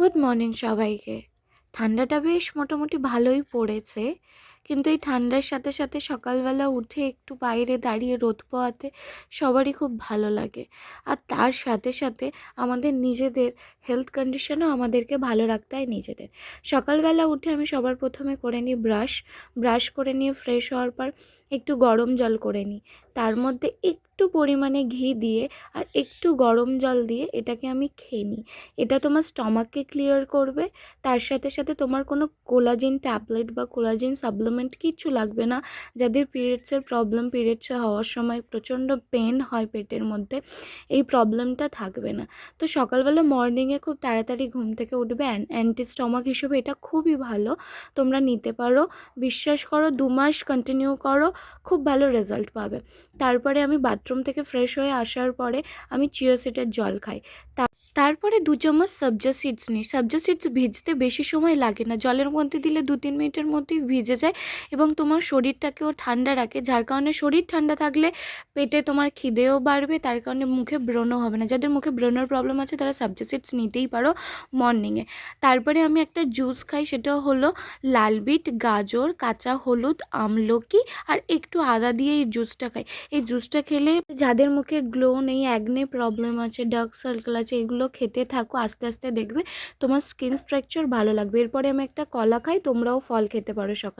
Good morning সবাইকে। ঠান্ডাটা বেশ মোটামুটি ভালোই পড়েছে। কিন্তু এই ঠান্ডার সাথে সাথে সকালবেলা উঠে একটু বাইরে দাঁড়িয়ে রোদ পোহাতে সবারই খুব ভালো লাগে। আর তার সাথে সাথে আমাদের নিজেদের হেলথ কন্ডিশনও আমাদেরকে ভালো রাখতে হয় নিজেদের। সকালবেলা উঠে আমি সবার প্রথমে করে নিই ব্রাশ করে নিয়ে ফ্রেশ হওয়ার পর একটু গরম জল করে নিই। তার মধ্যে একটু পরিমাণে ঘি দিয়ে আর একটু গরম জল দিয়ে এটাকে আমি খেয়ে নিই। এটা তোমার স্টমাককে ক্লিয়ার করবে। তার সাথে সাথে তোমার কোনো কোলাজেন ট্যাবলেট বা কোলাজেন সাপ্লিমেন্ট কিচ্ছু লাগবে না। যাদের পিরিয়ডসের প্রবলেম, পিরিয়ডস হওয়ার সময় প্রচণ্ড পেন হয় পেটের মধ্যে, এই প্রবলেমটা থাকবে না। তো সকালবেলা মর্নিংয়ে খুব তাড়াতাড়ি ঘুম থেকে উঠবে, অ্যান্টি স্টমাক হিসেবে এটা খুবই ভালো, তোমরা নিতে পারো। বিশ্বাস করো, 2 মাস কন্টিনিউ করো, খুব ভালো রেজাল্ট পাবে। তারপরে আমি বাথরুম থেকে ফ্রেশ হয়ে আসার পরে আমি চিয়া সিডের জল খাই। তারপরে 2 চামচ সবজা সিডস নিই। সবজা সিডস ভিজতে বেশি সময় লাগে না, জলের মধ্যে দিলে 2-3 মিনিটের মধ্যেই ভিজে যায় এবং তোমার শরীরটাকেও ঠান্ডা রাখে, যার কারণে শরীর ঠান্ডা থাকলে পেটে তোমার খিদেও বাড়বে, তার কারণে মুখে ব্রণও হবে না। যাদের মুখে ব্রণের প্রবলেম আছে তারা সবজা সিডস নিতেই পারো মর্নিংয়ে। তারপরে আমি একটা জুস খাই, সেটা হলো লাল বিট, গাজর, কাঁচা হলুদ, আমলকি আর একটু আদা দিয়ে এই জুসটা খাই। এই জুসটা খেলে যাদের মুখে গ্লো নেই, অ্যাকনে প্রবলেম আছে, ডার্ক সার্কেল আছে, এগুলো খেতে থাকো, আস্তে আস্তে দেখবে তোমার স্কিন স্ট্রাকচার ভালো লাগবে। এরপরে আমি একটা কলা খাই, তোমরাও ফল খেতে পারো সকালে।